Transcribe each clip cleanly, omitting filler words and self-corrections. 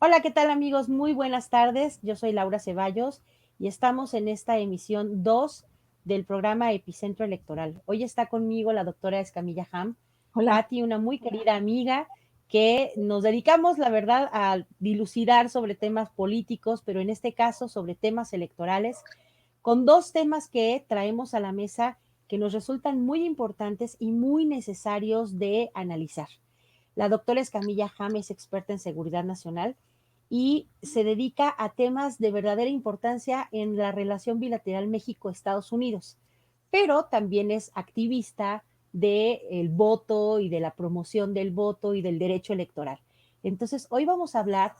Hola, ¿qué tal amigos? Muy buenas tardes. Yo soy Laura Ceballos y estamos en esta emisión 2 del programa Epicentro Electoral. Hoy está conmigo la doctora Escamilla Ham, Hola. Patti, una muy querida amiga que nos dedicamos, la verdad, a dilucidar sobre temas políticos, pero en este caso sobre temas electorales, con dos temas que traemos a la mesa que nos resultan muy importantes y muy necesarios de analizar. La doctora Escamilla Ham es experta en seguridad nacional y se dedica a temas de verdadera importancia en la relación bilateral México-Estados Unidos, pero también es activista del voto y de la promoción del voto y del derecho electoral. Entonces, hoy vamos a hablar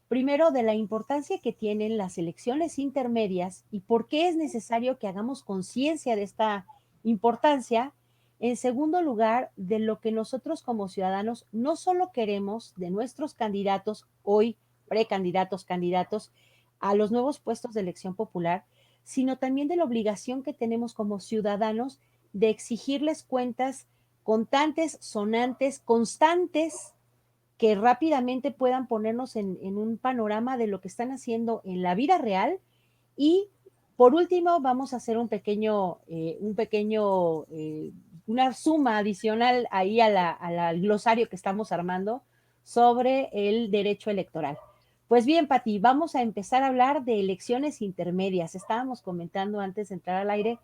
primero de la importancia que tienen las elecciones intermedias y por qué es necesario que hagamos conciencia de esta importancia. En segundo lugar, de lo que nosotros como ciudadanos no solo queremos de nuestros candidatos hoy, precandidatos, candidatos a los nuevos puestos de elección popular, sino también de la obligación que tenemos como ciudadanos de exigirles cuentas contantes, sonantes, constantes, que rápidamente puedan ponernos en un panorama de lo que están haciendo en la vida real. Y por último, vamos a hacer una suma adicional ahí al glosario que estamos armando sobre el derecho electoral. Pues bien, Pati, vamos a empezar a hablar de elecciones intermedias. Estábamos comentando antes de entrar al aire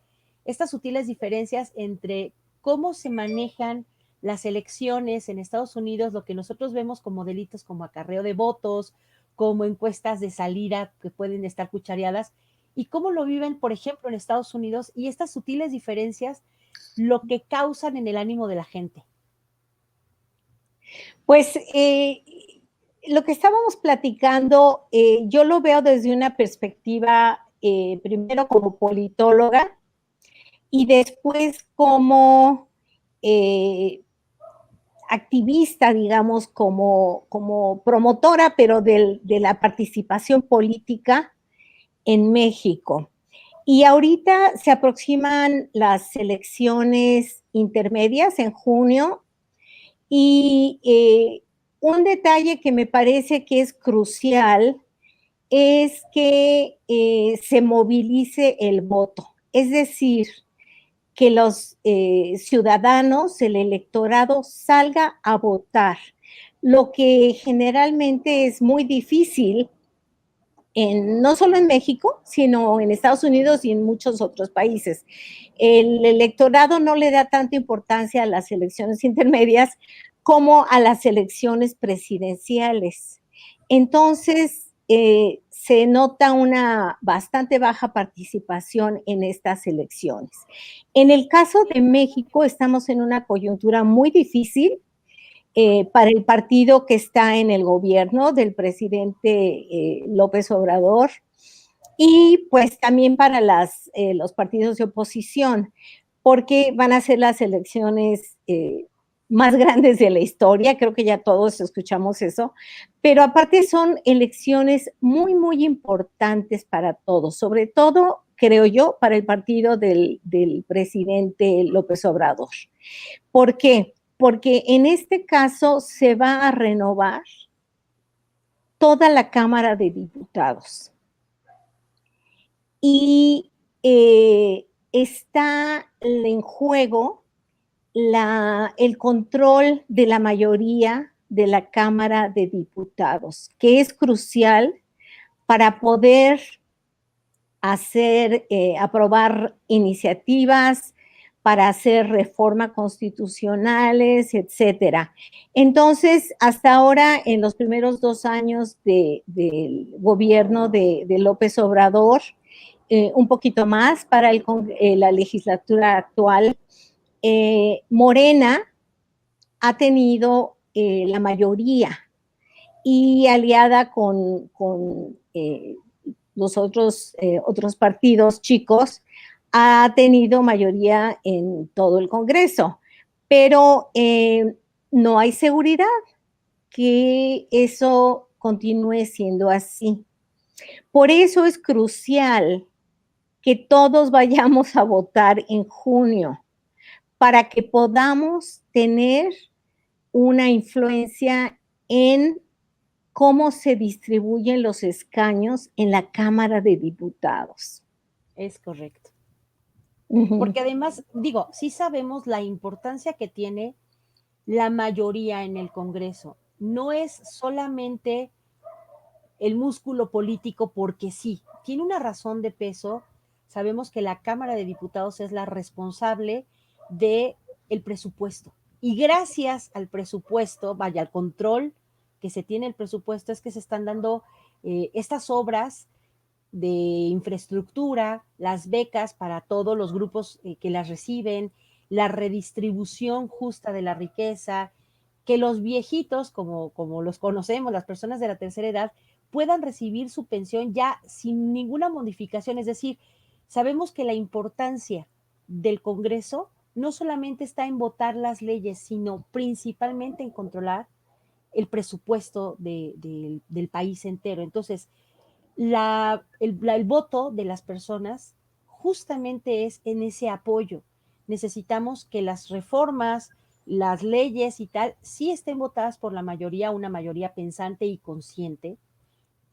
estas sutiles diferencias entre cómo se manejan las elecciones en Estados Unidos, lo que nosotros vemos como delitos como acarreo de votos, como encuestas de salida que pueden estar cuchareadas, y cómo lo viven, por ejemplo, en Estados Unidos, y estas sutiles diferencias, lo que causan en el ánimo de la gente. Pues lo que estábamos platicando, yo lo veo desde una perspectiva, primero como politóloga y después como activista, digamos, como promotora, pero de la participación política en México. Y ahorita se aproximan las elecciones intermedias en junio. Y un detalle que me parece que es crucial es que se movilice el voto, es decir, que los ciudadanos, el electorado salga a votar, lo que generalmente es muy difícil no solo en México, sino en Estados Unidos y en muchos otros países. El electorado no le da tanta importancia a las elecciones intermedias como a las elecciones presidenciales. Entonces, se nota una bastante baja participación en estas elecciones. En el caso de México, estamos en una coyuntura muy difícil para el partido que está en el gobierno del presidente López Obrador y pues también para los partidos de oposición, porque van a ser las elecciones más grandes de la historia, creo que ya todos escuchamos eso, pero aparte son elecciones muy, muy importantes para todos, sobre todo, creo yo, para el partido del presidente López Obrador. ¿Por qué? Porque en este caso se va a renovar toda la Cámara de Diputados. Y está en juego el control de la mayoría de la Cámara de Diputados, que es crucial para poder aprobar iniciativas, para hacer reformas constitucionales, etcétera. Entonces, hasta ahora, en los primeros 2 años del gobierno de López Obrador, un poquito más para la legislatura actual, Morena ha tenido la mayoría y aliada con los otros partidos chicos, ha tenido mayoría en todo el Congreso, pero no hay seguridad que eso continúe siendo así. Por eso es crucial que todos vayamos a votar en junio para que podamos tener una influencia en cómo se distribuyen los escaños en la Cámara de Diputados. Es correcto. Ujú. Porque además, digo, sí sabemos la importancia que tiene la mayoría en el Congreso. No es solamente el músculo político porque sí, tiene una razón de peso. Sabemos que la Cámara de Diputados es la responsable de el presupuesto. Y gracias al presupuesto, vaya, al control que se tiene el presupuesto, es que se están dando estas obras de infraestructura, las becas para todos los grupos que las reciben, la redistribución justa de la riqueza, que los viejitos, como los conocemos, las personas de la tercera edad, puedan recibir su pensión ya sin ninguna modificación. Es decir, sabemos que la importancia del Congreso no solamente está en votar las leyes, sino principalmente en controlar el presupuesto del país entero. Entonces, el voto de las personas justamente es en ese apoyo. Necesitamos que las reformas, las leyes y tal, sí estén votadas por la mayoría, una mayoría pensante y consciente,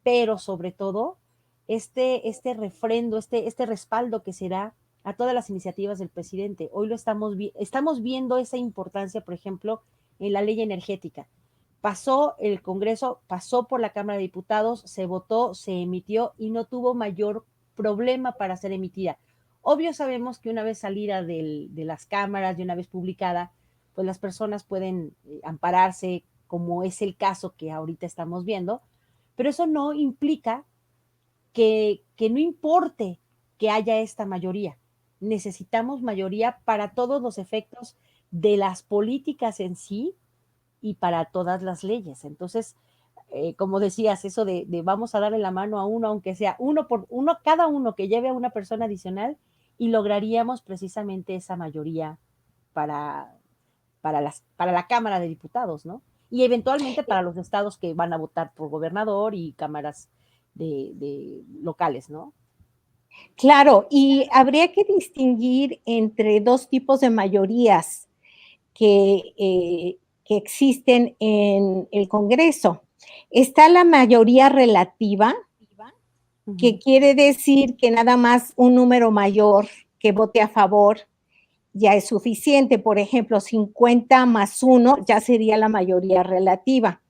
pero sobre todo este refrendo, este respaldo que se da a todas las iniciativas del presidente. Hoy lo estamos viendo esa importancia, por ejemplo, en la ley energética. Pasó el Congreso, pasó por la Cámara de Diputados, se votó, se emitió y no tuvo mayor problema para ser emitida. Obvio sabemos que una vez salida de las cámaras y una vez publicada, pues las personas pueden ampararse, como es el caso que ahorita estamos viendo, pero eso no implica que no importe que haya esta mayoría. Necesitamos mayoría para todos los efectos de las políticas en sí y para todas las leyes. Entonces, como decías, eso de vamos a darle la mano a uno, aunque sea uno por uno, cada uno que lleve a una persona adicional, y lograríamos precisamente esa mayoría para, para la Cámara de Diputados, ¿no? Y eventualmente para los estados que van a votar por gobernador y cámaras de locales, ¿no? Claro, y habría que distinguir entre dos tipos de mayorías que existen en el Congreso. Está la mayoría relativa, que quiere decir que nada más un número mayor que vote a favor ya es suficiente. Por ejemplo, 50 más 1 ya sería la mayoría relativa.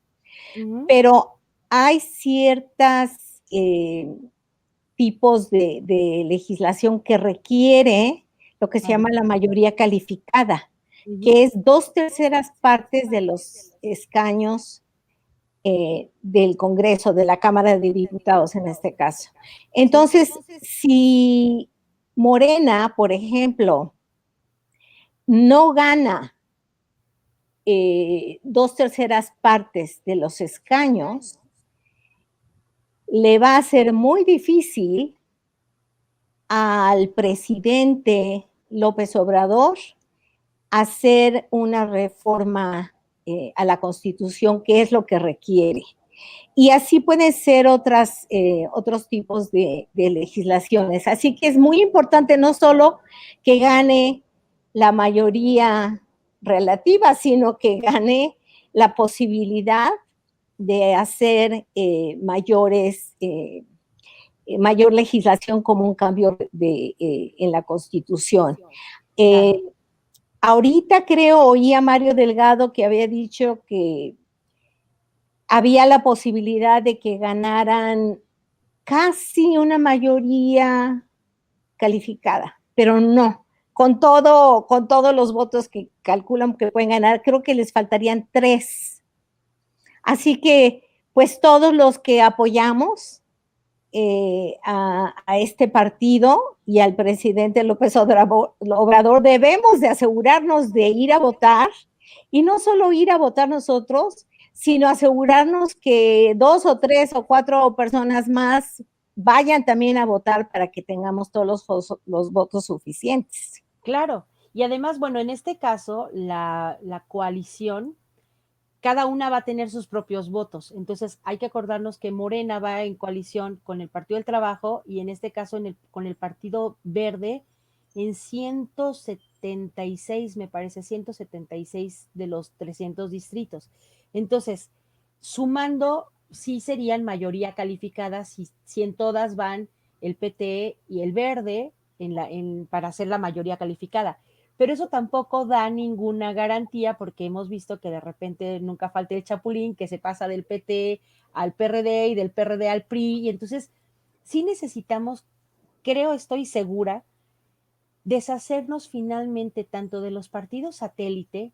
Pero hay ciertas tipos de legislación que requiere lo que se llama la mayoría calificada, que es 2/3 partes de los escaños del Congreso, de la Cámara de Diputados en este caso. Entonces, si Morena, por ejemplo, no gana 2/3 partes de los escaños, le va a ser muy difícil al presidente López Obrador hacer una reforma a la Constitución, que es lo que requiere. Y así pueden ser otros tipos de legislaciones. Así que es muy importante no solo que gane la mayoría relativa, sino que gane la posibilidad de hacer mayor legislación como un cambio en la Constitución. Claro. Ahorita oí a Mario Delgado que había dicho que había la posibilidad de que ganaran casi una mayoría calificada, pero no. Con todos los votos que calculan que pueden ganar, creo que les faltarían 3. Así que, pues todos los que apoyamos a este partido y al presidente López Obrador debemos de asegurarnos de ir a votar, y no solo ir a votar nosotros, sino asegurarnos que 2 o 3 o 4 personas más vayan también a votar para que tengamos todos los votos suficientes. Claro. Y además, bueno, en este caso, la coalición, cada una va a tener sus propios votos. Entonces, hay que acordarnos que Morena va en coalición con el Partido del Trabajo y en este caso con el Partido Verde en 176, me parece, 176 de los 300 distritos. Entonces, sumando sí serían mayoría calificada si en todas van el PT y el Verde para hacer la mayoría calificada. Pero eso tampoco da ninguna garantía porque hemos visto que de repente nunca falta el chapulín que se pasa del PT al PRD y del PRD al PRI. Y entonces sí necesitamos, creo, estoy segura, deshacernos finalmente tanto de los partidos satélite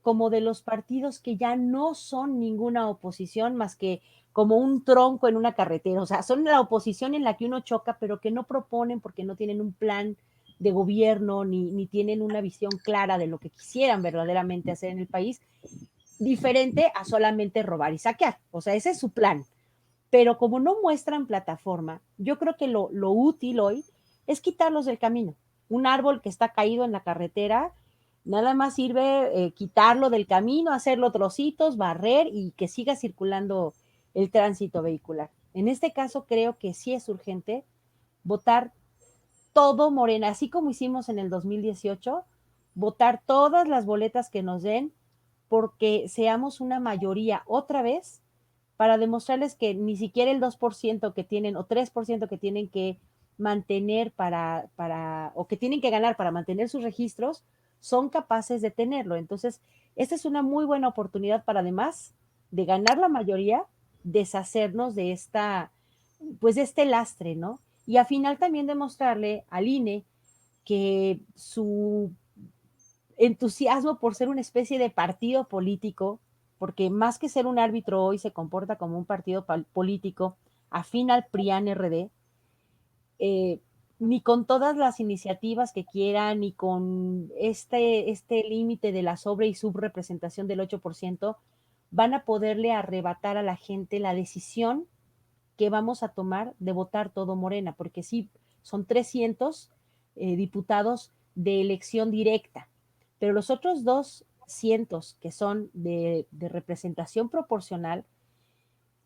como de los partidos que ya no son ninguna oposición más que como un tronco en una carretera. O sea, son la oposición en la que uno choca, pero que no proponen porque no tienen un plan de gobierno ni tienen una visión clara de lo que quisieran verdaderamente hacer en el país, diferente a solamente robar y saquear. O sea, ese es su plan. Pero como no muestran plataforma, yo creo que lo útil hoy es quitarlos del camino. Un árbol que está caído en la carretera, nada más sirve quitarlo del camino, hacerlo trocitos, barrer y que siga circulando el tránsito vehicular. En este caso creo que sí es urgente votar todo Morena, así como hicimos en el 2018, votar todas las boletas que nos den porque seamos una mayoría otra vez para demostrarles que ni siquiera el 2% que tienen o 3% que tienen que mantener o que tienen que ganar para mantener sus registros, son capaces de tenerlo. Entonces, esta es una muy buena oportunidad para además de ganar la mayoría, deshacernos de pues de este lastre, ¿no? Y al final también demostrarle al INE que su entusiasmo por ser una especie de partido político, porque más que ser un árbitro hoy se comporta como un partido político afín al PRIAN-RD, eh, ni con todas las iniciativas que quieran, ni con este límite de la sobre y subrepresentación del 8%, van a poderle arrebatar a la gente la decisión que vamos a tomar de votar todo Morena, porque sí, son 300 diputados de elección directa, pero los otros 200 que son de representación proporcional,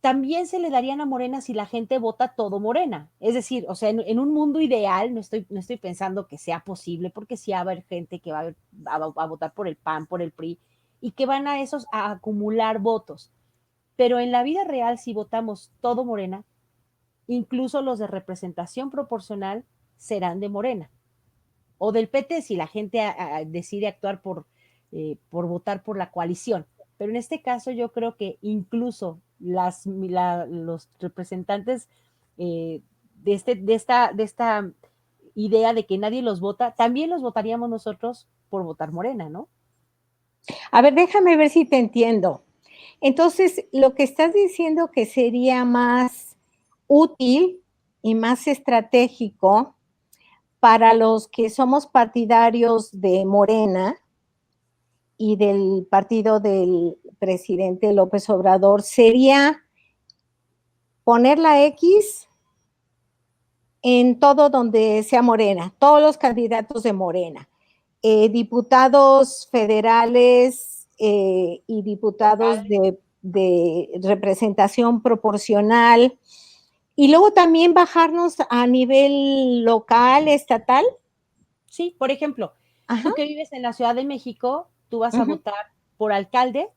también se le darían a Morena si la gente vota todo Morena. Es decir, o sea, en un mundo ideal, no estoy pensando que sea posible, porque sí va a haber gente que va a votar por el PAN, por el PRI, y que van a esos a acumular votos. Pero en la vida real, si votamos todo Morena, incluso los de representación proporcional serán de Morena o del PT si la gente decide actuar por votar por la coalición. Pero en este caso yo creo que incluso los representantes de esta idea de que nadie los vota, también los votaríamos nosotros por votar Morena, ¿no? A ver, déjame ver si te entiendo. Entonces, lo que estás diciendo que sería más útil y más estratégico para los que somos partidarios de Morena y del partido del presidente López Obrador sería poner la X en todo donde sea Morena, todos los candidatos de Morena, diputados federales y diputados de representación proporcional, y luego también bajarnos a nivel local, estatal. Sí, por ejemplo, Ajá. tú que vives en la Ciudad de México, tú vas a Uh-huh. votar por alcalde,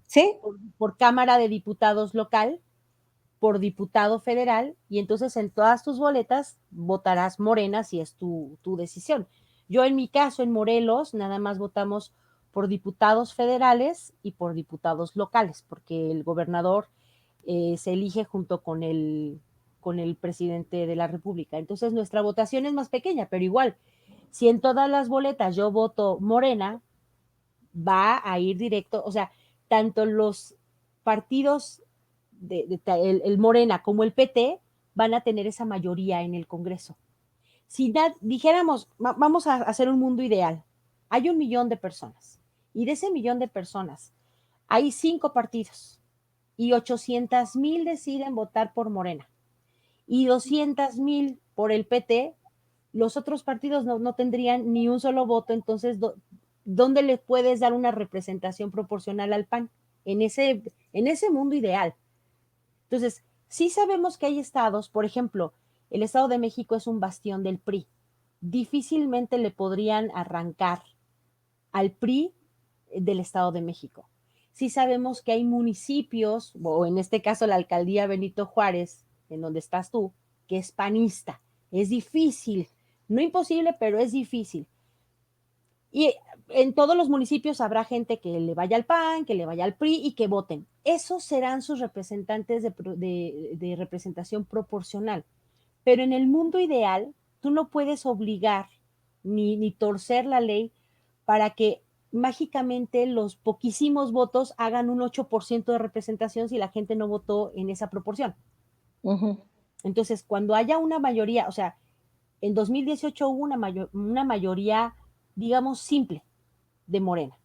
Sí, por Cámara de Diputados local, por diputado federal, y entonces en todas tus boletas votarás Morena si es tu decisión. Yo en mi caso, en Morelos, nada más votamos por diputados federales y por diputados locales, porque el gobernador se elige junto con el presidente de la República. Entonces nuestra votación es más pequeña, pero igual, si en todas las boletas yo voto Morena, va a ir directo, o sea, tanto los partidos el Morena como el PT van a tener esa mayoría en el Congreso. Si dijéramos, vamos a hacer un mundo ideal, hay 1 millón de personas y de ese 1 millón de personas hay 5 partidos y 800,000 deciden votar por Morena y 200,000 por el PT, los otros partidos no tendrían ni un solo voto, entonces, ¿dónde le puedes dar una representación proporcional al PAN? En ese mundo ideal. Entonces, sí sabemos que hay estados, por ejemplo, el Estado de México es un bastión del PRI. Difícilmente le podrían arrancar al PRI del Estado de México. sí sabemos que hay municipios, o en este caso la alcaldía Benito Juárez, en donde estás tú, que es panista. Es difícil, no imposible, pero es difícil. Y en todos los municipios habrá gente que le vaya al PAN, que le vaya al PRI y que voten. Esos serán sus representantes de representación proporcional. Pero en el mundo ideal, tú no puedes obligar ni torcer la ley para que mágicamente los poquísimos votos hagan un 8% de representación si la gente no votó en esa proporción. Entonces, cuando haya una mayoría, o sea, en 2018 hubo una mayoría, digamos, simple de Morena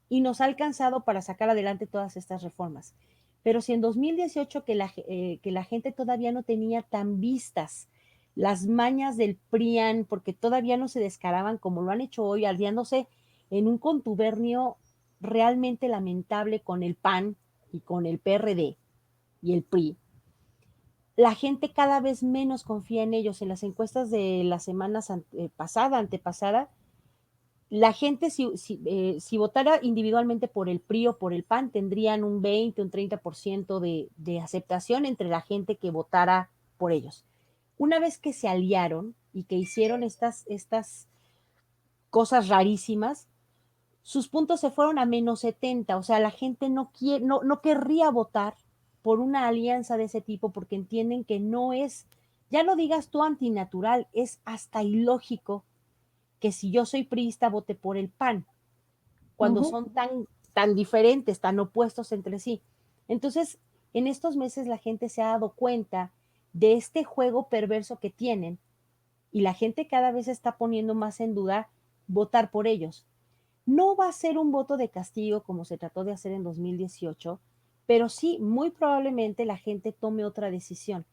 y nos ha alcanzado para sacar adelante todas estas reformas. Pero si en 2018 que la gente todavía no tenía tan vistas las mañas del PRIAN, porque todavía no se descaraban como lo han hecho hoy, aliándose en un contubernio realmente lamentable con el PAN y con el PRD y el PRI, la gente cada vez menos confía en ellos. En las encuestas de las semanas antepasada, la gente si votara individualmente por el PRI o por el PAN, tendrían un 20, un 30% de aceptación entre la gente que votara por ellos. Una vez que se aliaron y que hicieron estas cosas rarísimas, sus puntos se fueron a -70, o sea, la gente no querría votar por una alianza de ese tipo porque entienden que no es, ya no digas tú antinatural, es hasta ilógico que si yo soy priista vote por el PAN, cuando son tan diferentes, tan opuestos entre sí. Entonces, en estos meses la gente se ha dado cuenta de este juego perverso que tienen y la gente cada vez está poniendo más en duda votar por ellos. No va a ser un voto de castigo como se trató de hacer en 2018, pero sí, muy probablemente la gente tome otra decisión.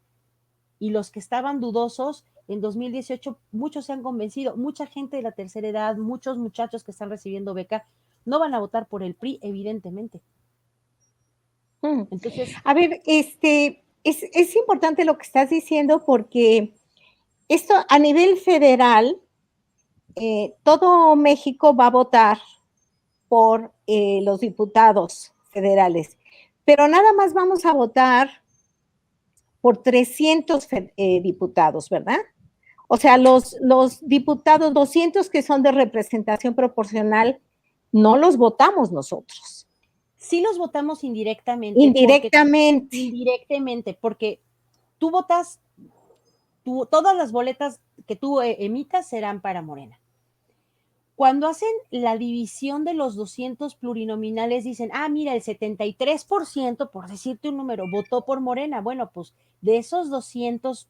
Y los que estaban dudosos en 2018, muchos se han convencido, mucha gente de la tercera edad, muchos muchachos que están recibiendo beca, no van a votar por el PRI, evidentemente. Entonces, a ver, es importante lo que estás diciendo porque esto a nivel federal, todo México va a votar por los diputados federales, pero nada más vamos a votar por 300 diputados, ¿verdad? O sea, los diputados, 200 que son de representación proporcional, no los votamos nosotros. Sí los votamos indirectamente. Indirectamente. Porque tú votas, todas las boletas que tú emitas serán para Morena. Cuando hacen la división de los 200 plurinominales, dicen, mira, el 73%, por decirte un número, votó por Morena. Bueno, pues de esos 200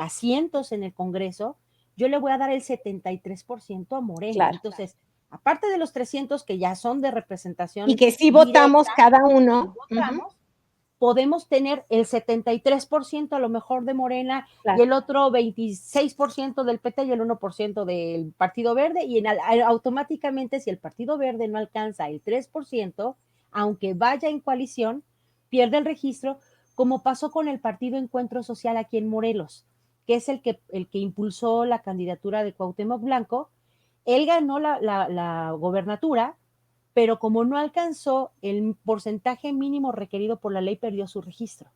asientos en el Congreso, yo le voy a dar el 73% a Morena. Claro. Entonces, aparte de los 300 que ya son de representación. Y que sí votamos cada uno. Podemos tener el 73% a lo mejor de Morena, claro, y el otro 26% del PT y el 1% del Partido Verde, y automáticamente si el Partido Verde no alcanza el 3%, aunque vaya en coalición, pierde el registro, como pasó con el Partido Encuentro Social aquí en Morelos, que es el que impulsó la candidatura de Cuauhtémoc Blanco. Él ganó la gobernatura, pero como no alcanzó el porcentaje mínimo requerido por la ley, perdió su registro.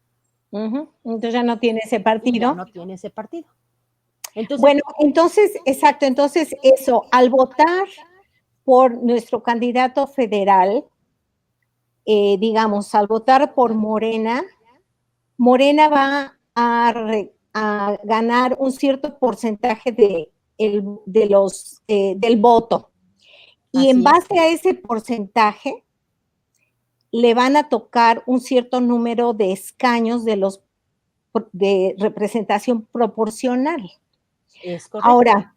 Entonces ya no tiene ese partido. Y ya no tiene ese partido. Entonces, bueno, entonces, exacto, entonces eso, al votar por nuestro candidato federal, digamos, al votar por Morena, Morena va a ganar un cierto porcentaje del voto. Y en base a ese porcentaje, le van a tocar un cierto número de escaños de representación proporcional. Es correcto. Ahora,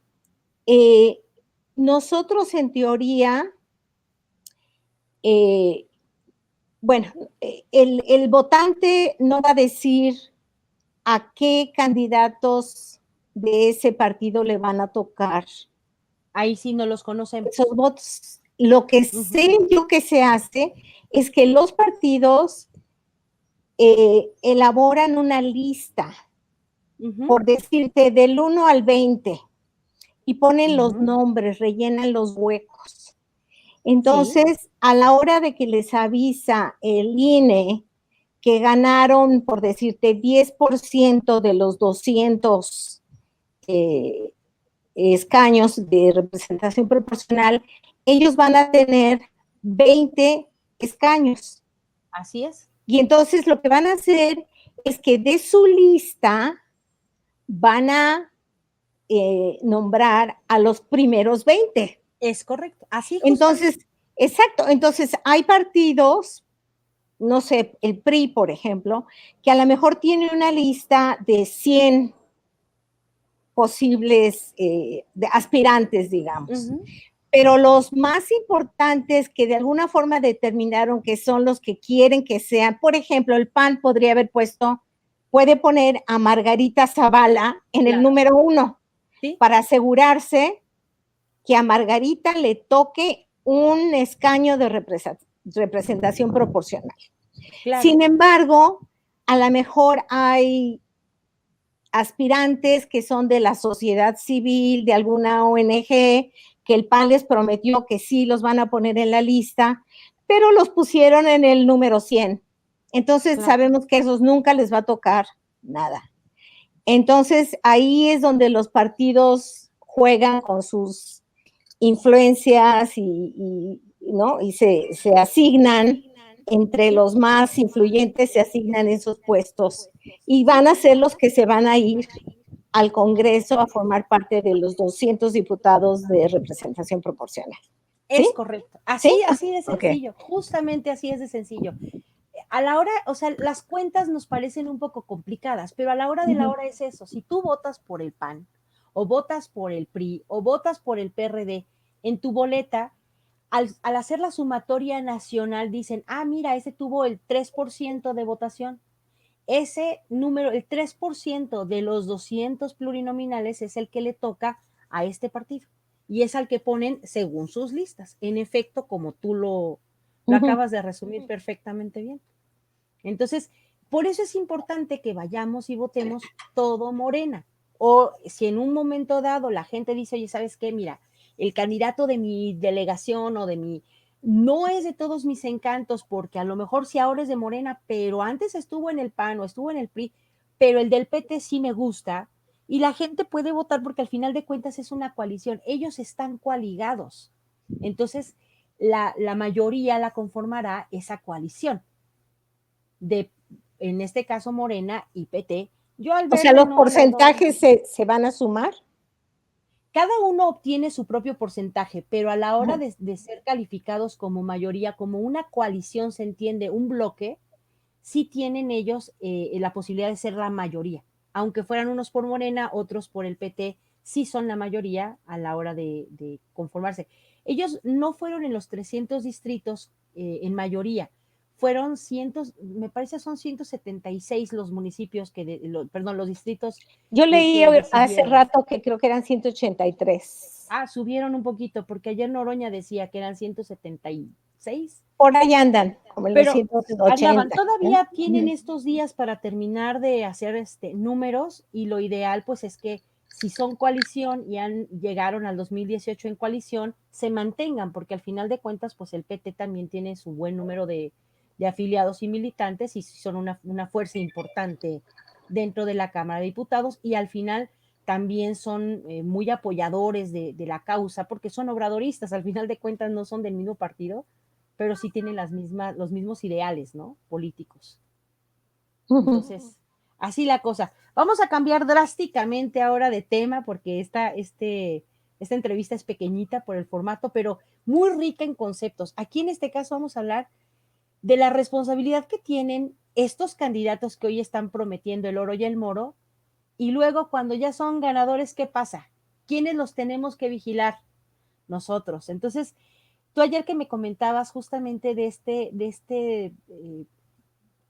nosotros en teoría, bueno, el votante no va a decir a qué candidatos de ese partido le van a tocar. Ahí sí no los conocemos. Esos votos. Lo que sé yo que se hace es que los partidos elaboran una lista, por decirte, del 1 al 20, y ponen los nombres, rellenan los huecos. Sí, Entonces, a la hora de que les avisa el INE que ganaron, por decirte, 10% de los 200 eh, escaños de representación proporcional, ellos van a tener 20 escaños. así es. Y entonces lo que van a hacer es que de su lista van a nombrar a los primeros 20. Es correcto. Así justamente. Entonces, exacto, entonces hay partidos, no sé, el PRI, por ejemplo, que a lo mejor tiene una lista de 100 posibles aspirantes, digamos. Ujú, Pero los más importantes que de alguna forma determinaron que son los que quieren que sean, por ejemplo, el PAN podría haber puesto, puede poner a Margarita Zavala en el claro, número 1 sí, para asegurarse que a Margarita le toque un escaño de representación proporcional. claro. Sin embargo, a lo mejor hay aspirantes que son de la sociedad civil, de alguna ONG, que el PAN les prometió que sí los van a poner en la lista, pero los pusieron en el número 100. Entonces Claro. sabemos que a esos nunca les va a tocar nada. Entonces ahí es donde los partidos juegan con sus influencias ¿no? Y se asignan entre Sí, los más influyentes, se asignan esos puestos y sí, van a ser los que se van a ir al Congreso a formar parte de los 200 diputados de representación proporcional. ¿Sí? es correcto. ¿Sí? Así de Ok. sencillo, justamente así es de sencillo. A la hora, o sea, las cuentas nos parecen un poco complicadas, pero a la hora de la Uh-huh. hora es eso. Si tú votas por el PAN, o votas por el PRI, o votas por el PRD, en tu boleta, al hacer la sumatoria nacional, dicen, ah, mira, ese tuvo el 3% de votación. Ese número, el 3% de los 200 plurinominales es el que le toca a este partido. Y es al que ponen según sus listas. En efecto, como tú lo Uh-huh. acabas de resumir perfectamente bien. Entonces, por eso es importante que vayamos y votemos todo Morena. O si en un momento dado la gente dice, oye, ¿sabes qué? Mira, el candidato de mi delegación o de mi... No es de todos mis encantos, porque a lo mejor si ahora es de Morena, pero antes estuvo en el PAN o estuvo en el PRI, pero el del PT sí me gusta, y la gente puede votar porque al final de cuentas es una coalición. Ellos están coaligados. Entonces, la mayoría la conformará esa coalición de, en este caso, Morena y PT. Yo al O sea, verde los no le doy. porcentajes se van a sumar. Cada uno obtiene su propio porcentaje, pero a la hora Uh-huh. de ser calificados como mayoría, como una coalición, se entiende, un bloque, sí tienen ellos la posibilidad de ser la mayoría. Aunque fueran unos por Morena, otros por el PT, sí son la mayoría a la hora de conformarse. Ellos no fueron en los 300 distritos en mayoría, fueron cientos, me parece son 176 los municipios perdón, los distritos Yo leí que hace decidieron. rato que creo que eran 183. Ah, subieron un poquito, porque ayer Noroña decía que eran 176, Por ahí andan, como en los pero andaban, 180. ¿Eh? todavía tienen Uh-huh. estos días para terminar de hacer números, y lo ideal pues es que si son coalición y llegaron al 2018 en coalición, se mantengan, porque al final de cuentas pues el PT también tiene su buen número de afiliados y militantes y son una fuerza importante dentro de la Cámara de Diputados, y al final también son muy apoyadores de la causa, porque son obradoristas, al final de cuentas no son del mismo partido, pero sí tienen los mismos ideales, ¿no? Políticos. Uh-huh. Entonces, así la cosa. Vamos a cambiar drásticamente ahora de tema porque esta entrevista es pequeñita por el formato, pero muy rica en conceptos. Aquí en este caso vamos a hablar de la responsabilidad que tienen estos candidatos que hoy están prometiendo el oro y el moro, y luego cuando ya son ganadores, ¿qué pasa? ¿Quiénes los tenemos que vigilar? Nosotros. Entonces, tú ayer que me comentabas justamente de este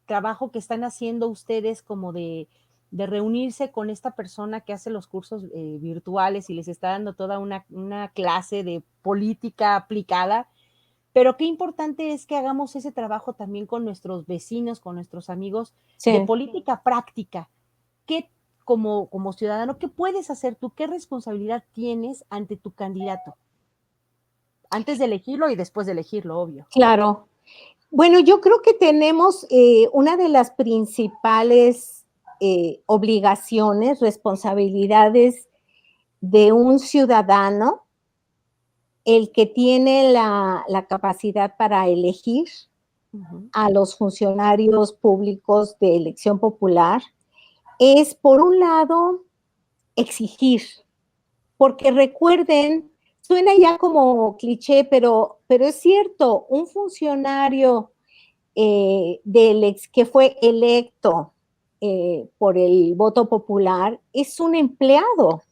trabajo que están haciendo ustedes como de reunirse con esta persona que hace los cursos virtuales y les está dando toda una clase de política aplicada, pero qué importante es que hagamos ese trabajo también con nuestros vecinos, con nuestros amigos, de Sí. política práctica. ¿Qué, como ciudadano, qué puedes hacer tú? ¿Qué responsabilidad tienes ante tu candidato? antes de elegirlo y después de elegirlo, obvio. Claro. Bueno, yo creo que tenemos una de las principales obligaciones, responsabilidades de un ciudadano, el que tiene la capacidad para elegir a los funcionarios públicos de elección popular, es, por un lado, exigir, porque recuerden, suena ya como cliché, pero es cierto, un funcionario que fue electo por el voto popular es un empleado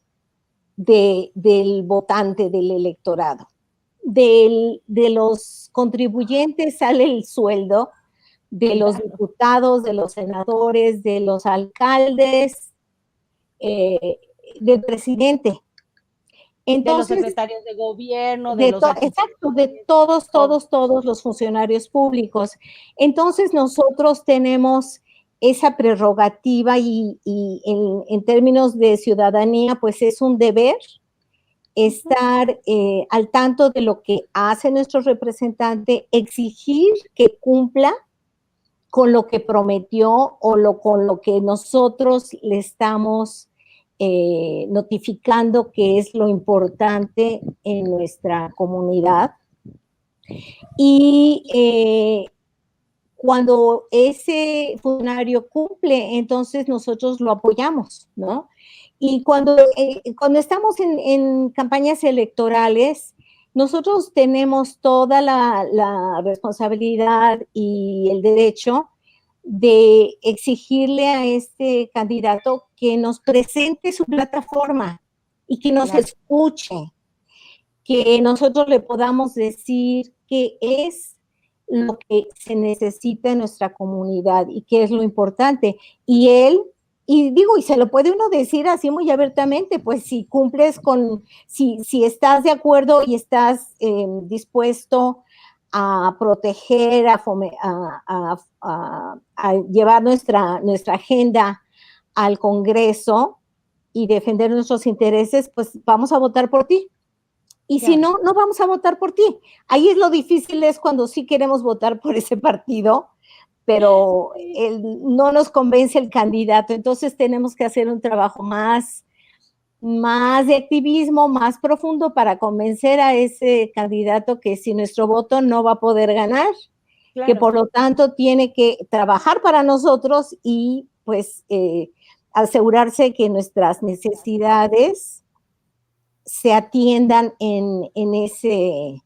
del votante, del electorado. De los contribuyentes sale el sueldo, de los diputados, de los senadores, de los alcaldes, del presidente. Entonces, de los secretarios de gobierno, de los exacto, de todos los funcionarios públicos. Entonces, nosotros tenemos esa prerrogativa y en términos de ciudadanía, pues es un deber estar al tanto de lo que hace nuestro representante, exigir que cumpla con lo que prometió o con lo que nosotros le estamos notificando que es lo importante en nuestra comunidad. Y cuando ese funcionario cumple, entonces nosotros lo apoyamos, ¿no? Y cuando estamos en campañas electorales, nosotros tenemos toda la responsabilidad y el derecho de exigirle a este candidato que nos presente su plataforma y que nos escuche, que nosotros le podamos decir qué es lo que se necesita en nuestra comunidad y qué es lo importante. Y él, y se lo puede uno decir así muy abiertamente, pues si cumples si estás de acuerdo y estás dispuesto a proteger, a llevar nuestra agenda al Congreso y defender nuestros intereses, pues vamos a votar por ti. Y si no, no vamos a votar por ti. Ahí es lo difícil, es cuando sí queremos votar por ese partido, pero no nos convence el candidato. Entonces tenemos que hacer un trabajo más de activismo, más profundo para convencer a ese candidato que sin nuestro voto no va a poder ganar, que por lo tanto tiene que trabajar para nosotros y pues asegurarse que nuestras necesidades se atiendan en ese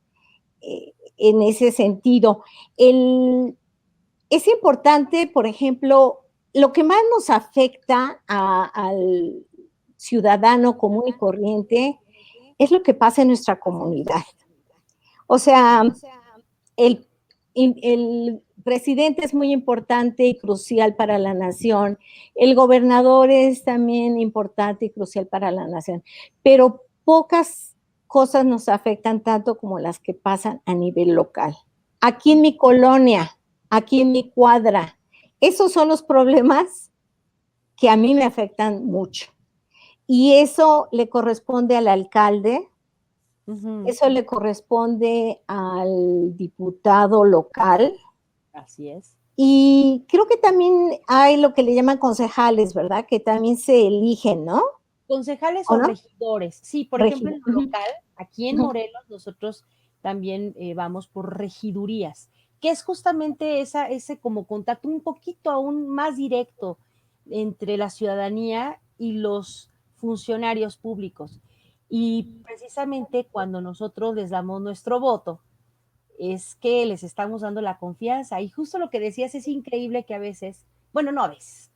sentido. Es importante, por ejemplo, lo que más nos afecta al ciudadano común y corriente es lo que pasa en nuestra comunidad. O sea, el presidente es muy importante y crucial para la nación, el gobernador es también importante y crucial para la nación, pero pocas cosas nos afectan tanto como las que pasan a nivel local. Aquí en mi colonia, aquí en mi cuadra, esos son los problemas que a mí me afectan mucho. Y eso le corresponde al alcalde, eso le corresponde al diputado local. Así es. Y creo que también hay lo que le llaman concejales, ¿verdad? Que también se eligen, ¿no? Concejales o regidores. Sí, por ejemplo, en lo local, aquí en Morelos, nosotros también vamos por regidurías, que es justamente ese como contacto un poquito aún más directo entre la ciudadanía y los funcionarios públicos. Y precisamente cuando nosotros les damos nuestro voto, es que les estamos dando la confianza. Y justo lo que decías, es increíble que a veces, bueno, no a veces,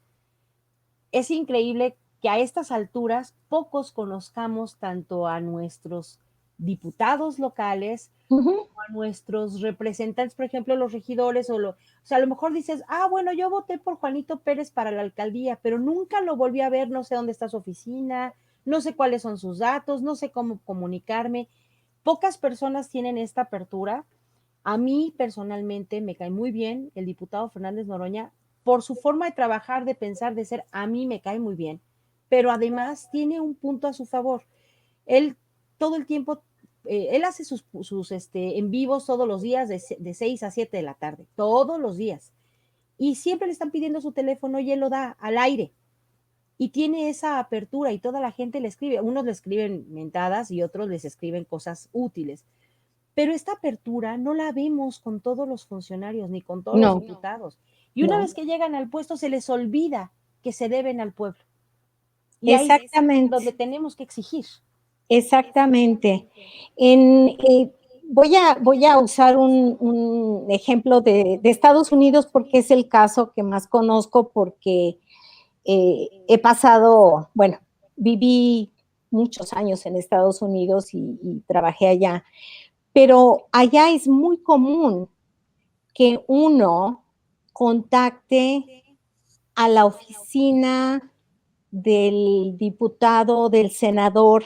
es increíble que a estas alturas pocos conozcamos tanto a nuestros diputados locales como a nuestros representantes, por ejemplo, los regidores o sea, a lo mejor dices, bueno, yo voté por Juanito Pérez para la alcaldía, pero nunca lo volví a ver, no sé dónde está su oficina, no sé cuáles son sus datos, no sé cómo comunicarme. Pocas personas tienen esta apertura. A mí personalmente me cae muy bien el diputado Fernández Noroña por su forma de trabajar, de pensar, de ser. A mí me cae muy bien, pero además tiene un punto a su favor. Él todo el tiempo él hace sus en vivos todos los días de 6 a 7 de la tarde, todos los días. Y siempre le están pidiendo su teléfono y él lo da al aire. Y tiene esa apertura y toda la gente le escribe. Unos le escriben mentadas y otros les escriben cosas útiles. Pero esta apertura no la vemos con todos los funcionarios ni con todos los diputados. Y una vez que llegan al puesto se les olvida que se deben al pueblo. Y ahí es donde tenemos que exigir. Exactamente. Voy a usar un ejemplo de Estados Unidos porque es el caso que más conozco porque he pasado, bueno, viví muchos años en Estados Unidos y trabajé allá, pero allá es muy común que uno contacte a la oficina del diputado, del senador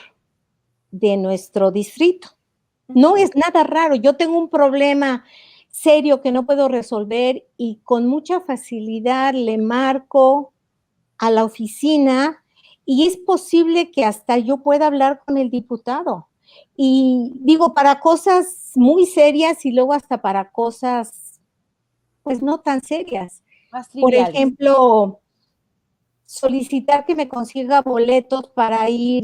de nuestro distrito. No es nada raro. Yo tengo un problema serio que no puedo resolver y con mucha facilidad le marco a la oficina y es posible que hasta yo pueda hablar con el diputado. Y digo, para cosas muy serias y luego hasta para cosas, pues no tan serias. Por ejemplo, solicitar que me consiga boletos para ir,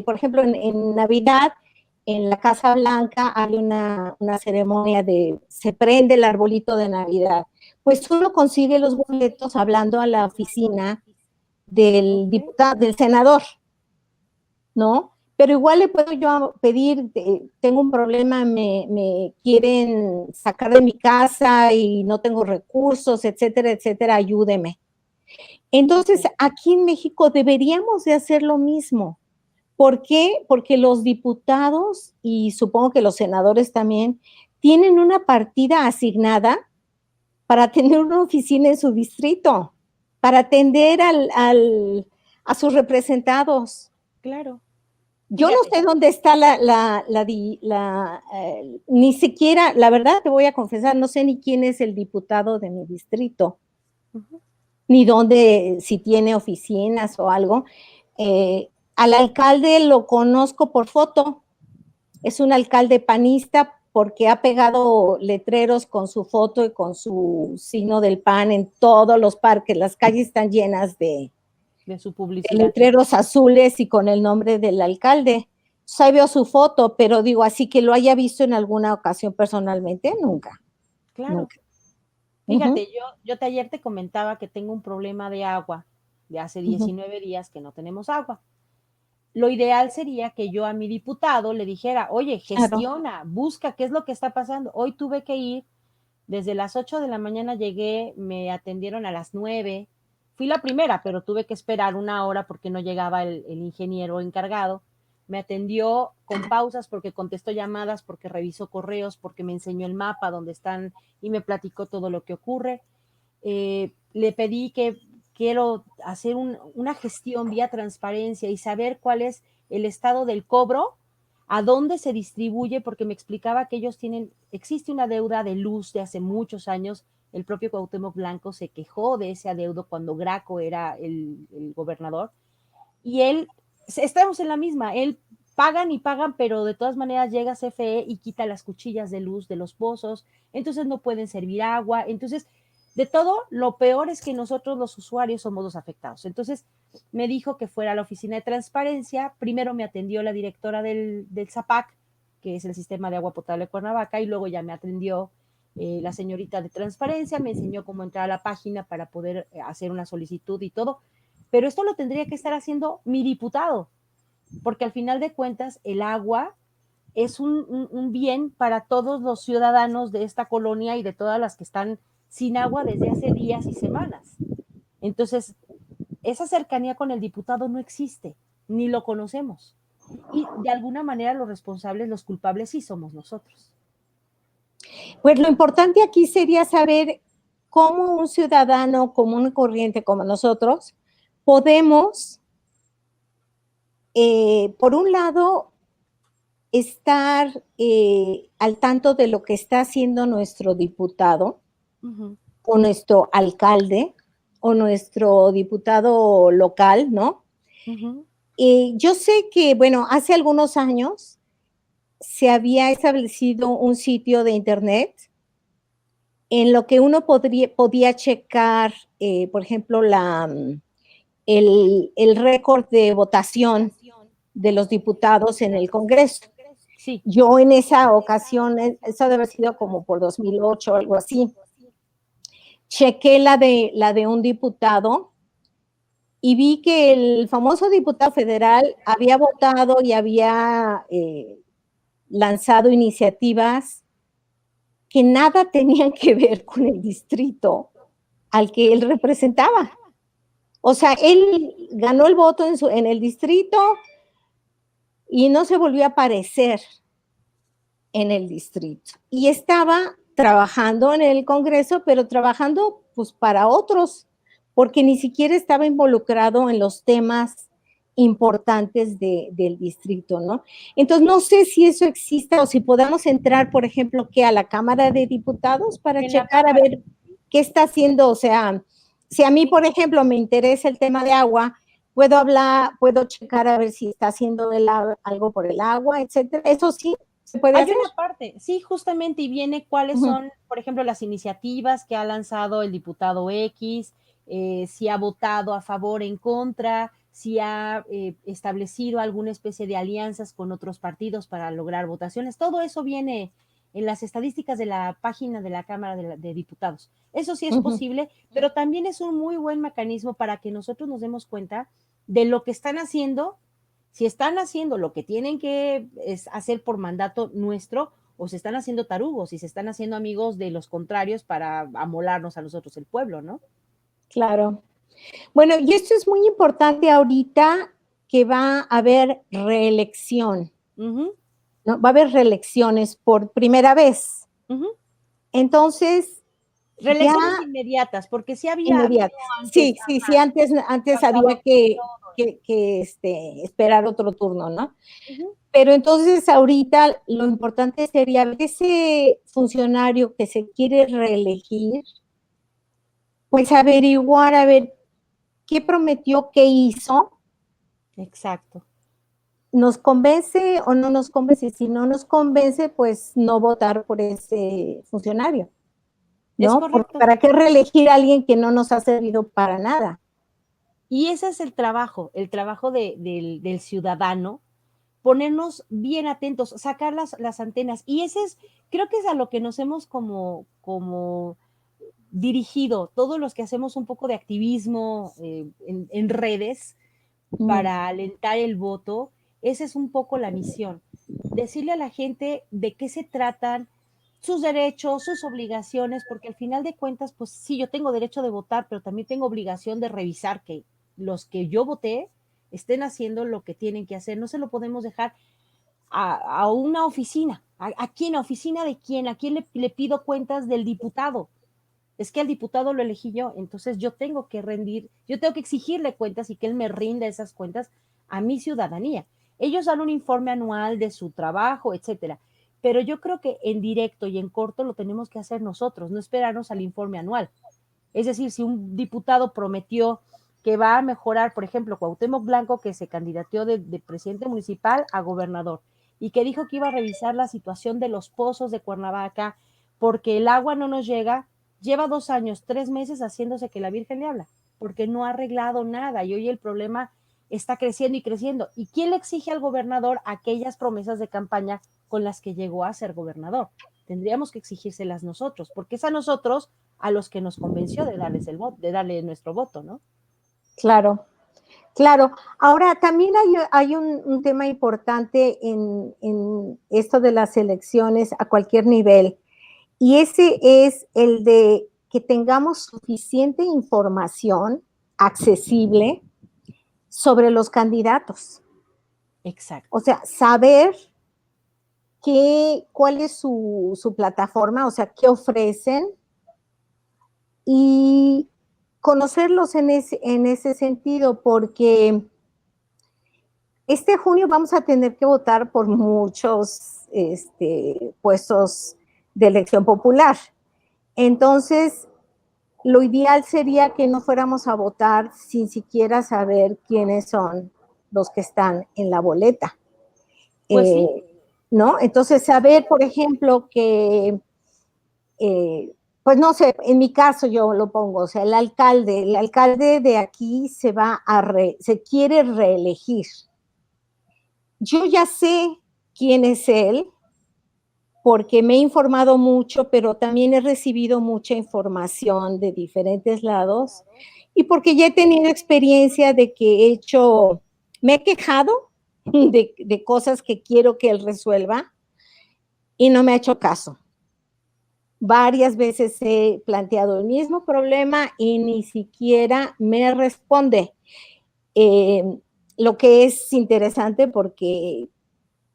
por ejemplo, en Navidad, en la Casa Blanca hay una ceremonia se prende el arbolito de Navidad. Pues uno consigue los boletos hablando a la oficina del diputado, del senador, ¿no? Pero igual le puedo yo pedir, tengo un problema, me quieren sacar de mi casa y no tengo recursos, etcétera, etcétera, ayúdeme. Entonces, aquí en México deberíamos de hacer lo mismo. ¿Por qué? Porque los diputados y supongo que los senadores también tienen una partida asignada para tener una oficina en su distrito, para atender a sus representados. Claro. Yo no sé dónde está ni siquiera, la verdad te voy a confesar, no sé ni quién es el diputado de mi distrito, ni dónde, si tiene oficinas o algo. Al alcalde lo conozco por foto, es un alcalde panista porque ha pegado letreros con su foto y con su signo del PAN en todos los parques, las calles están llenas de su publicidad. De letreros azules y con el nombre del alcalde. Ahí veo su foto, pero digo, así que lo haya visto en alguna ocasión personalmente, nunca. Claro. Nunca. Fíjate, yo ayer te comentaba que tengo un problema de agua de hace 19 días que no tenemos agua. Lo ideal sería que yo a mi diputado le dijera, oye, gestiona, busca qué es lo que está pasando. Hoy tuve que ir, desde las 8 de la mañana llegué, me atendieron a las 9. Fui la primera, pero tuve que esperar una hora porque no llegaba el ingeniero encargado. Me atendió con pausas porque contestó llamadas, porque revisó correos, porque me enseñó el mapa donde están y me platicó todo lo que ocurre. Le pedí que quiero hacer una gestión vía transparencia y saber cuál es el estado del cobro, a dónde se distribuye, porque me explicaba que ellos existe una deuda de luz de hace muchos años. El propio Cuauhtémoc Blanco se quejó de ese adeudo cuando Graco era el gobernador. Y estamos en la misma, pagan y pagan, pero de todas maneras llega CFE y quita las cuchillas de luz de los pozos, entonces no pueden servir agua, entonces de todo, lo peor es que nosotros los usuarios somos los afectados. Entonces me dijo que fuera a la oficina de transparencia, primero me atendió la directora del ZAPAC, que es el Sistema de Agua Potable de Cuernavaca, y luego ya me atendió la señorita de transparencia, me enseñó cómo entrar a la página para poder hacer una solicitud y todo, pero esto lo tendría que estar haciendo mi diputado, porque al final de cuentas el agua es un bien para todos los ciudadanos de esta colonia y de todas las que están sin agua desde hace días y semanas. Entonces, esa cercanía con el diputado no existe, ni lo conocemos. Y de alguna manera los responsables, los culpables sí somos nosotros. Pues lo importante aquí sería saber cómo un ciudadano común y corriente como nosotros podemos, por un lado, estar al tanto de lo que está haciendo nuestro diputado o nuestro alcalde o nuestro diputado local, ¿no? Yo sé que, bueno, hace algunos años se había establecido un sitio de internet en lo que uno podía checar, por ejemplo, el récord de votación de los diputados en el Congreso. Sí. Yo en esa ocasión, eso debe haber sido como por 2008 o algo así, chequé la de un diputado y vi que el famoso diputado federal había votado y había lanzado iniciativas que nada tenían que ver con el distrito al que él representaba. O sea, él ganó el voto en el distrito y no se volvió a aparecer en el distrito. Y estaba trabajando en el Congreso, pero trabajando pues para otros, porque ni siquiera estaba involucrado en los temas importantes del distrito, ¿no? Entonces, no sé si eso exista o si podamos entrar, por ejemplo, que a la Cámara de Diputados para checar a ver qué está haciendo, o sea, si a mí, por ejemplo, me interesa el tema de agua, puedo hablar, puedo checar a ver si está haciendo algo por el agua, etcétera. Eso sí, se puede Hay hacer. una parte, sí, justamente, y viene cuáles son, por ejemplo, las iniciativas que ha lanzado el diputado X, si ha votado a favor, en contra, si ha establecido alguna especie de alianzas con otros partidos para lograr votaciones. Todo eso viene en las estadísticas de la página de la Cámara de Diputados. Eso sí es posible, pero también es un muy buen mecanismo para que nosotros nos demos cuenta de lo que están haciendo, si están haciendo lo que tienen que hacer por mandato nuestro, o se están haciendo tarugos y se están haciendo amigos de los contrarios para amolarnos a nosotros el pueblo, ¿no? Claro. Bueno, y esto es muy importante ahorita que va a haber reelección, ¿no? Va a haber reelecciones por primera vez. Entonces, reelecciones ya inmediatas, porque sí había inmediatas. Antes, sí, antes había que esperar otro turno, ¿no? Pero entonces ahorita lo importante sería ver ese funcionario que se quiere reelegir, pues averiguar, a ver qué prometió, qué hizo. Exacto. ¿Nos convence o no nos convence? Si no nos convence, pues no votar por ese funcionario, ¿no? Es correcto. Porque ¿para qué reelegir a alguien que no nos ha servido para nada? Y ese es el trabajo del ciudadano, ponernos bien atentos, sacar las antenas. Y ese es, creo que es a lo que nos hemos como dirigido, todos los que hacemos un poco de activismo en redes para alentar el voto. Esa es un poco la misión, decirle a la gente de qué se tratan sus derechos, sus obligaciones, porque al final de cuentas, pues sí, yo tengo derecho de votar, pero también tengo obligación de revisar que los que yo voté estén haciendo lo que tienen que hacer. No se lo podemos dejar a una oficina. ¿A quién? ¿A oficina de quién? ¿A quién le pido cuentas del diputado? Es que al diputado lo elegí yo, entonces yo tengo que rendir, yo tengo que exigirle cuentas y que él me rinda esas cuentas a mi ciudadanía. Ellos dan un informe anual de su trabajo, etcétera, pero yo creo que en directo y en corto lo tenemos que hacer nosotros, no esperarnos al informe anual. Es decir, si un diputado prometió que va a mejorar, por ejemplo, Cuauhtémoc Blanco, que se candidateó de presidente municipal a gobernador y que dijo que iba a revisar la situación de los pozos de Cuernavaca porque el agua no nos llega, lleva 2 años, 3 meses haciéndose que la Virgen le habla, porque no ha arreglado nada y hoy el problema está creciendo y creciendo. ¿Y quién le exige al gobernador aquellas promesas de campaña con las que llegó a ser gobernador? Tendríamos que exigírselas nosotros, porque es a nosotros a los que nos convenció de darles el voto, de darle nuestro voto, ¿no? Claro, claro. Ahora, también hay un tema importante en esto de las elecciones a cualquier nivel, y ese es el de que tengamos suficiente información accesible sobre los candidatos. Exacto. O sea, saber cuál es su plataforma, o sea, qué ofrecen, y conocerlos en ese sentido, porque este junio vamos a tener que votar por muchos puestos de elección popular. Entonces, lo ideal sería que no fuéramos a votar sin siquiera saber quiénes son los que están en la boleta. Pues sí. ¿no? Entonces, saber, por ejemplo, que, pues no sé, en mi caso yo lo pongo, o sea, el alcalde de aquí se quiere reelegir. Yo ya sé quién es él, porque me he informado mucho, pero también he recibido mucha información de diferentes lados y porque ya he tenido experiencia de que me he quejado de cosas que quiero que él resuelva y no me ha hecho caso. Varias veces he planteado el mismo problema y ni siquiera me responde. Eh, lo que es interesante porque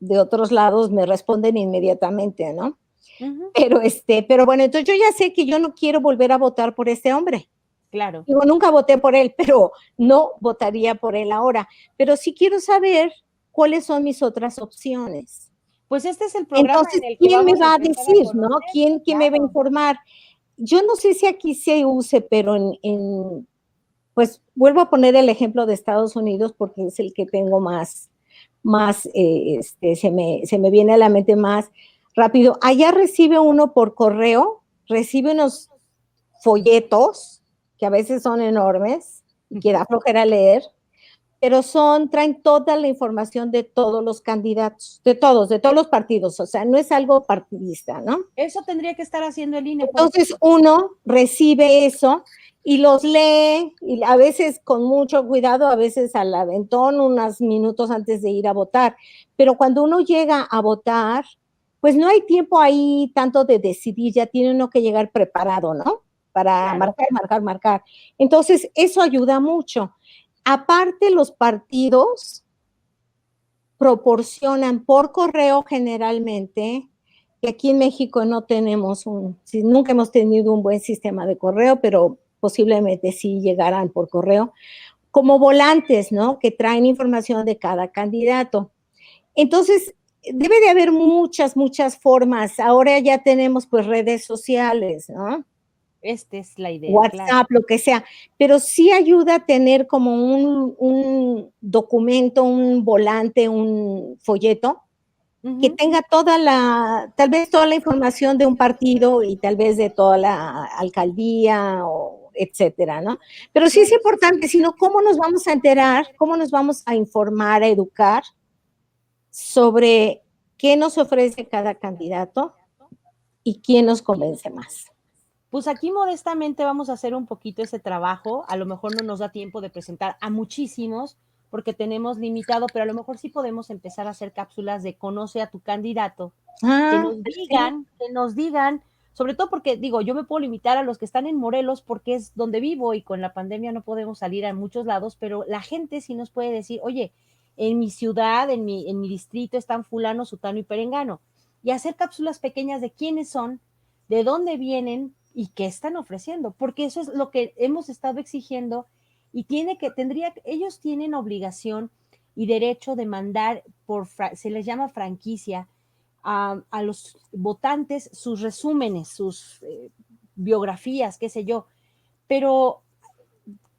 de otros lados me responden inmediatamente, ¿no? Ujú, Pero bueno, entonces yo ya sé que yo no quiero volver a votar por este hombre. claro. Digo, nunca voté por él, pero no votaría por él ahora. Pero sí quiero saber cuáles son mis otras opciones. Pues este es el programa Entonces, en el que ¿quién me vamos a va a empezar a decir, no? conocer, ¿Quién me va a claro. informar? Yo no sé si aquí se use, pero pues vuelvo a poner el ejemplo de Estados Unidos porque es el que tengo se me viene a la mente más rápido. Allá recibe uno por correo, recibe unos folletos que a veces son enormes y que da flojera leer, pero traen toda la información de todos los candidatos, de todos los partidos, o sea, no es algo partidista, ¿no? Eso tendría que estar haciendo el INE, por Entonces ejemplo. uno recibe eso y los lee, y a veces con mucho cuidado, a veces al aventón, unos minutos antes de ir a votar. Pero cuando uno llega a votar, pues no hay tiempo ahí tanto de decidir, ya tiene uno que llegar preparado, ¿no? Para Claro. marcar, marcar, marcar. Entonces, eso ayuda mucho. Aparte, los partidos proporcionan por correo generalmente, que aquí en México no tenemos nunca hemos tenido un buen sistema de correo, pero posiblemente sí llegarán por correo, como volantes, ¿no? Que traen información de cada candidato. Entonces, debe de haber muchas formas. Ahora ya tenemos pues redes sociales, ¿no? Esta es la idea, claro. WhatsApp, lo que sea, pero sí ayuda a tener como documento, un volante, un folleto, que Ujú. tenga tal vez toda la información de un partido y tal vez de toda la alcaldía o etcétera, ¿no? Pero sí es Claro. importante, sino cómo nos vamos a enterar, cómo nos vamos a informar, a educar sobre qué nos ofrece cada candidato y quién nos convence más. Pues aquí modestamente vamos a hacer un poquito ese trabajo. A lo mejor no nos da tiempo de presentar a muchísimos porque tenemos limitado, pero a lo mejor sí podemos empezar a hacer cápsulas de conoce a tu candidato, Ah, sí. que nos digan, sobre todo porque digo, yo me puedo limitar a los que están en Morelos porque es donde vivo y con la pandemia no podemos salir a muchos lados, pero la gente sí nos puede decir, oye, en mi ciudad, en mi distrito están fulano, sutano y perengano. Y hacer cápsulas pequeñas de quiénes son, de dónde vienen y qué están ofreciendo, porque eso es lo que hemos estado exigiendo y ellos tienen obligación y derecho de mandar se les llama franquicia, a los votantes sus resúmenes, sus biografías, qué sé yo, pero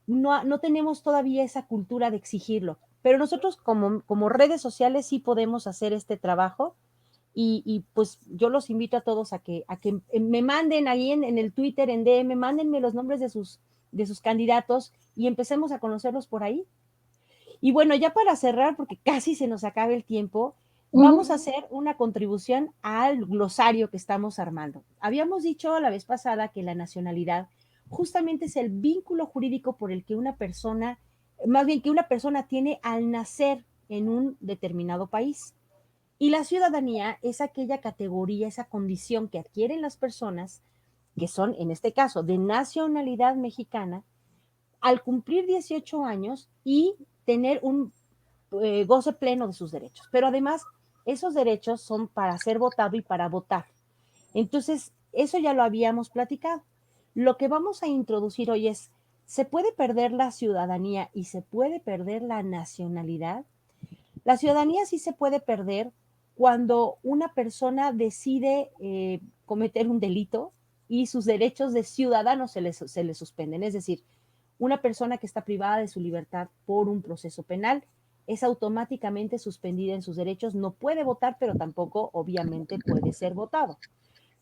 no tenemos todavía esa cultura de exigirlo. Pero nosotros como redes sociales sí podemos hacer este trabajo pues yo los invito a todos a que me manden ahí en el Twitter, en DM, mándenme los nombres de sus candidatos y empecemos a conocerlos por ahí. Y bueno, ya para cerrar, porque casi se nos acaba el tiempo, vamos a hacer una contribución al glosario que estamos armando. Habíamos dicho la vez pasada que la nacionalidad justamente es el vínculo jurídico por el que una persona, más bien que una persona tiene al nacer en un determinado país. Y la ciudadanía es aquella categoría, esa condición que adquieren las personas que son, en este caso, de nacionalidad mexicana, al cumplir 18 años y tener un goce pleno de sus derechos. Pero además, esos derechos son para ser votado y para votar. Entonces, eso ya lo habíamos platicado. Lo que vamos a introducir hoy es, ¿se puede perder la ciudadanía y se puede perder la nacionalidad? La ciudadanía sí se puede perder cuando una persona decide cometer un delito y sus derechos de ciudadano se le suspenden. Es decir, una persona que está privada de su libertad por un proceso penal es automáticamente suspendida en sus derechos, no puede votar, pero tampoco obviamente puede ser votado.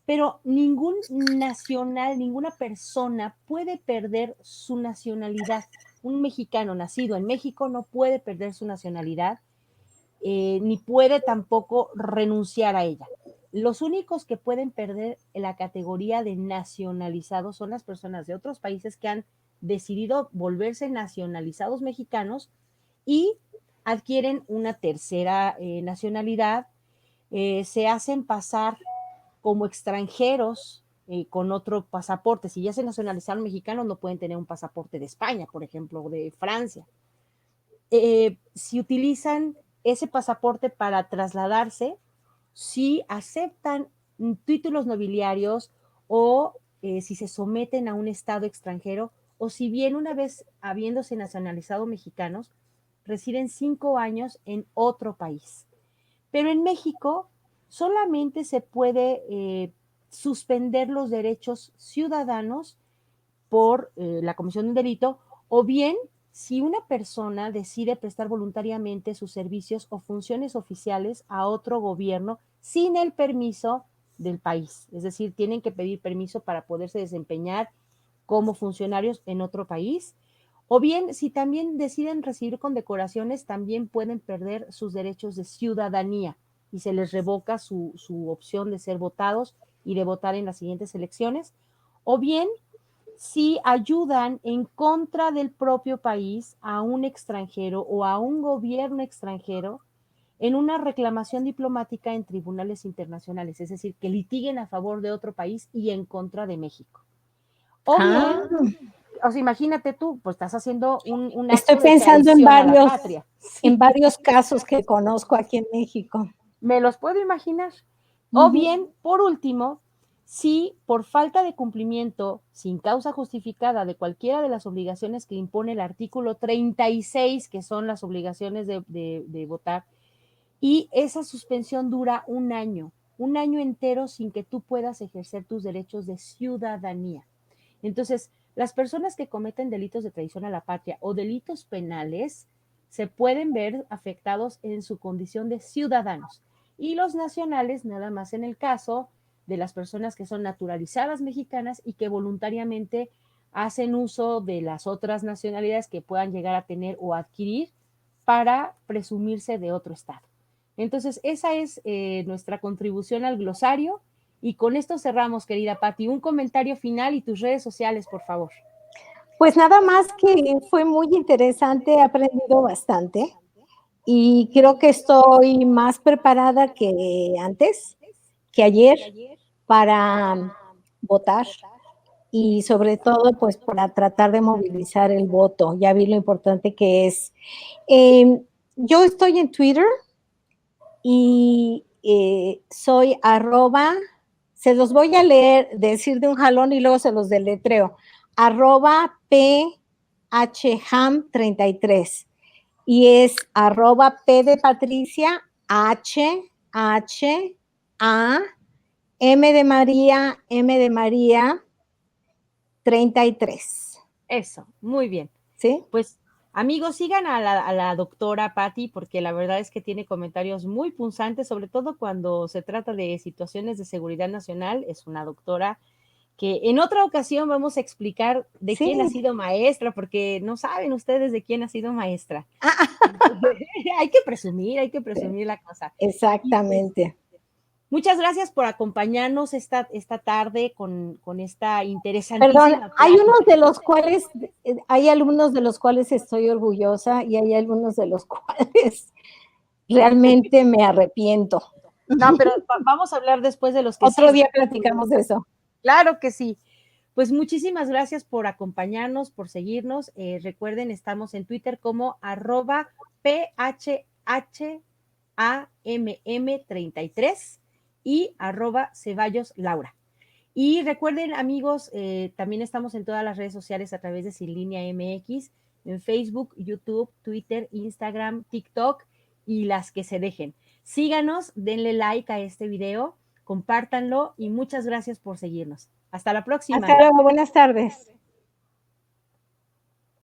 Pero ningún nacional, ninguna persona puede perder su nacionalidad. Un mexicano nacido en México no puede perder su nacionalidad, ni puede tampoco renunciar a ella. Los únicos que pueden perder la categoría de nacionalizados son las personas de otros países que han decidido volverse nacionalizados mexicanos y adquieren una tercera nacionalidad, se hacen pasar como extranjeros con otro pasaporte. Si ya se nacionalizaron mexicanos, no pueden tener un pasaporte de España, por ejemplo, o de Francia. Si utilizan ese pasaporte para trasladarse, si aceptan títulos nobiliarios o si se someten a un estado extranjero, o si bien una vez habiéndose nacionalizado mexicanos, residen 5 años en otro país. Pero en México solamente se puede suspender los derechos ciudadanos por la comisión de un delito, o bien si una persona decide prestar voluntariamente sus servicios o funciones oficiales a otro gobierno sin el permiso del país. Es decir, tienen que pedir permiso para poderse desempeñar como funcionarios en otro país. O bien, si también deciden recibir condecoraciones, también pueden perder sus derechos de ciudadanía y se les revoca su opción de ser votados y de votar en las siguientes elecciones. O bien, si ayudan en contra del propio país a un extranjero o a un gobierno extranjero en una reclamación diplomática en tribunales internacionales, es decir, que litiguen a favor de otro país y en contra de México. O bien, o sea, imagínate tú, pues estás haciendo un acto Estoy de pensando traición a la patria. en varios casos que conozco aquí en México. Me los puedo imaginar. O bien, por último, si por falta de cumplimiento sin causa justificada de cualquiera de las obligaciones que impone el artículo 36, que son las obligaciones de votar, y esa suspensión dura un año entero sin que tú puedas ejercer tus derechos de ciudadanía. Entonces, las personas que cometen delitos de traición a la patria o delitos penales se pueden ver afectados en su condición de ciudadanos. Y los nacionales, nada más en el caso de las personas que son naturalizadas mexicanas y que voluntariamente hacen uso de las otras nacionalidades que puedan llegar a tener o adquirir para presumirse de otro estado. Entonces, esa es nuestra contribución al glosario. Y con esto cerramos, querida Patti. Un comentario final y tus redes sociales, por favor. Pues nada más que fue muy interesante, he aprendido bastante y creo que estoy más preparada que antes, que ayer, para votar y sobre todo pues para tratar de movilizar el voto. Ya vi lo importante que es. Yo estoy en Twitter y soy arroba, se los voy a leer, decir de un jalón y luego se los deletreo, arroba pham33 y es arroba p de Patricia, a m de María 33. Eso, muy bien. ¿Sí? Pues amigos, sigan a la doctora Patti porque la verdad es que tiene comentarios muy punzantes, sobre todo cuando se trata de situaciones de seguridad nacional. Es una doctora que en otra ocasión vamos a explicar de quién ha sido maestra, porque no saben ustedes de quién ha sido maestra. Hay que presumir la cosa. Exactamente. Pues, muchas gracias por acompañarnos esta tarde con esta interesantísima Perdón, hay algunos de los cuales estoy orgullosa y hay algunos de los cuales realmente me arrepiento. No, pero vamos a hablar después de los que Otro día platicamos de eso. Claro que sí. Pues muchísimas gracias por acompañarnos, por seguirnos. Recuerden, estamos en Twitter como @PHHAMM33 y @CeballosLaura. Y recuerden, amigos, también estamos en todas las redes sociales a través de Sin Línea MX, en Facebook, YouTube, Twitter, Instagram, TikTok y las que se dejen. Síganos, denle like a este video, compártanlo y muchas gracias por seguirnos. Hasta la próxima. Hasta luego, buenas tardes.